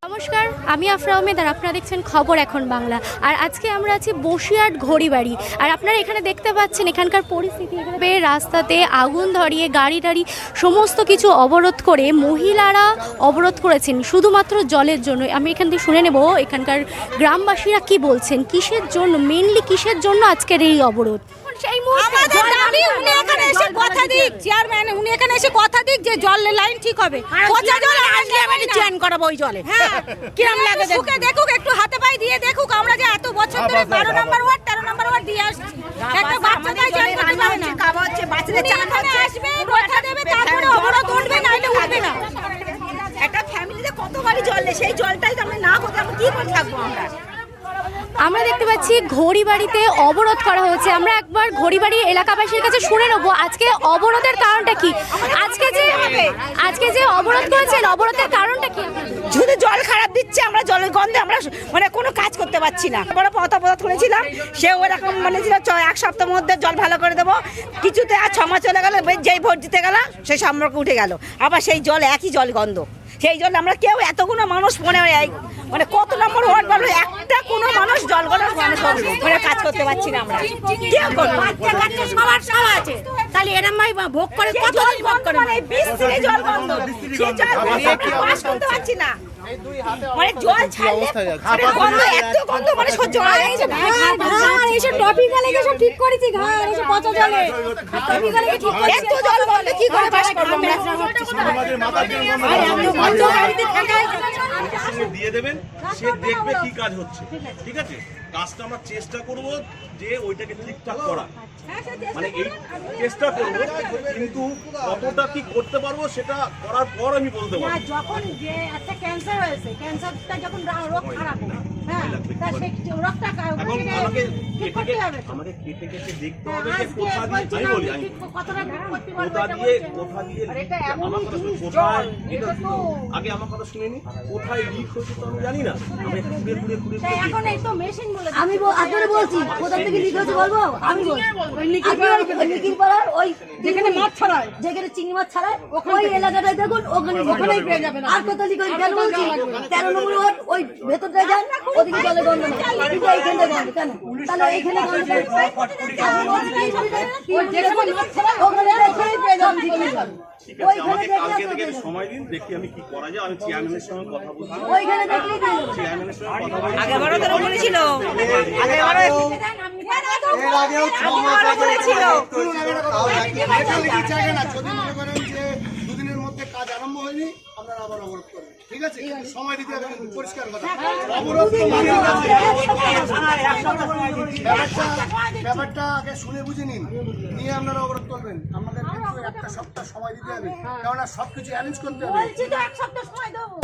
নমস্কার, আমি আফরা আহমেদ আর আপনারা দেখছেন খবর এখন বাংলা। আর আজকে আমরা আছি বসিরহাট ঘড়িবাড়ি। আর আপনারা এখানে দেখতে পাচ্ছেন এখানকার পরিস্থিতি। এখানে রাস্তাতে আগুন ধরিয়ে গাড়ি টাড়ি সমস্ত কিছু অবরোধ করে মহিলারা অবরোধ করেছেন শুধুমাত্র জলের জন্য। আমি এখান থেকে শুনে নেব এখানকার গ্রামবাসীরা কি বলছেন, কিসের জন্য, মেইনলি কিসের জন্য আজকের এই অবরোধ। আমাদের দাবি উনি এখানে এসে কথা দিক, চেয়ারম্যান উনি এখানে এসে কথা দিক যে জলের লাইন ঠিক হবে। পচা জল আসলে আমি চেঞ্জ করাবো ওই জলে। হ্যাঁ, কিরম লাগে দেখুক, একটু হাতে পায়ে দিয়ে দেখুক। আমরা যে এত বছর ধরে 12 নম্বর ওয়ার্ড 13 নম্বর ওয়ার্ড দিয়ে আসছি, একটা বাচ্চাদের জল করতে পারে না। খাওয়া হচ্ছে, বাচ্চাদের চা খাচ্ছে, আসবে কথা দেবে, তারপরে অবরোধ উঠবে, নাইলে উঠবে না। একটা ফ্যামিলিতে কত বাড়ি জল নেই, সেই জলটাই তো আমরা না করতে আমরা কি করে থাকবো। আমরা দেখতে পাচ্ছি ঘড়িবাড়িতে অবরোধ করা হচ্ছে। আমরা একবার ঘড়িবাড়ি এলাকাবাসীর কাছে শুনে নেবো আজকে অবরোধের কারণটা কি। আজকে যে অবরোধ করেছেন, অবরোধের কারণটা কি? শুধু জল খারাপ দিচ্ছে, আমরা জলের গন্ধে আমরা মানে কোনো কাজ করতে পারছি না। বড় পথ করেছিলাম, সে ওরকম মানে ছিল 1 সপ্তাহের মধ্যে জল ভালো করে দেবো। কিছুতে আর 6 মাস চলে গেল, যেই ভোট দিতে গেল সেই সম্পর্ক উঠে গেল, আবার সেই জল একই জল গন্ধ। সেই জল আমরা কেউ এতগুলো মানুষ মানে কত নম্বর ওয়ার্ড বলবো, একটা কোনো মানুষ জলগুলো মানুষ মানে কাজ করতে পারছি না আমরা। কেউ করবো, বাচ্চা কাচ্চা সবার সব আছে, তাহলে এরম ভাই ভোগ করে কত ভোগ করে বৃষ্টিতে জল বন্ধ, সেই জল পাস করতে পারছি না। মানে জল ছাড়লে গন্ধ, এত গন্ধ মানে সহ্য হয় না। এইসব টপিক্যালে সব ঠিক করেছি, ঘাড় এইসব পচা জলে টপিক্যালে ঠিক করেছি, এত জল বন্ধ কি করে পাস করব আমরা? দিয়ে দেবেন, সে দেখবে কি কাজ হচ্ছে। ঠিক আছে, কাজটা আমরা চেষ্টা করব যে ওইটাকে ঠিকঠাক করা, মানে এই চেষ্টা করবো, কিন্তু কতটা কি করতে পারবো সেটা করার পর আমি বলতে পারবো। যখন যে একটা ক্যান্সার হয়েছে, ক্যান্সারটা যখন রোগ খারাপ হয়, হ্যাঁ, তা সেই রোগটা আমাকে কেটে কেটে দেখতে হবে যে কোথা দিয়ে, আমি বলি কোথা দিয়ে আগে আমার কথা শুনে নি, কোথায় লিক হয়েছে তো আমি জানি না, আমি ঘুরে এখন এই তো মেশিন বলে আমি আপনাদের বলছি কোথা থেকে লিক হয়েছে বলবো। আমি লিকির পাড়ার ওই যেখানে মাছ ছড়ায়, যেখানে চিংড়ি মাছ ছাড়ায় ওই এলাকাটায় দেখুন, ওখানেই পেয়ে যাবেন। আর কোথাও লিক হয়েছে কেন বলছি, 13 নম্বর ওয়ার্ড ওই ভেতরটায় যান, ওদিকে জলে গন্ধ না, কিন্তু এইখানটা গন্ধ কেন? তাহলে এইখানে গন্ধ ওখানে পেয়ে যান। কালকে থেকে সময় দিন, দেখি আমি কি করা যায়। আমি চেয়ারম্যানের সঙ্গে কথা বলছি, চেয়ারম্যানের সঙ্গে কথা বলছি। আগেবারও তো বলেছিল, দুদিনের মধ্যে কাজ আরম্ভ হয়নি, আপনারা আবার অবরোধ করবেন। ঠিক আছে, সময় দিতে হবে, পরিষ্কার কথা। অবরোধ ব্যাপারটা আগে শুনে বুঝে নিন, নিয়ে আপনারা অবরোধ করবেন। আমাদের কিন্তু 1 সপ্তাহ সময় দিতে হবে, কেননা সবকিছু অ্যারেঞ্জ করতে হবে। বলছি তো 1 সপ্তাহ সময় দেবো।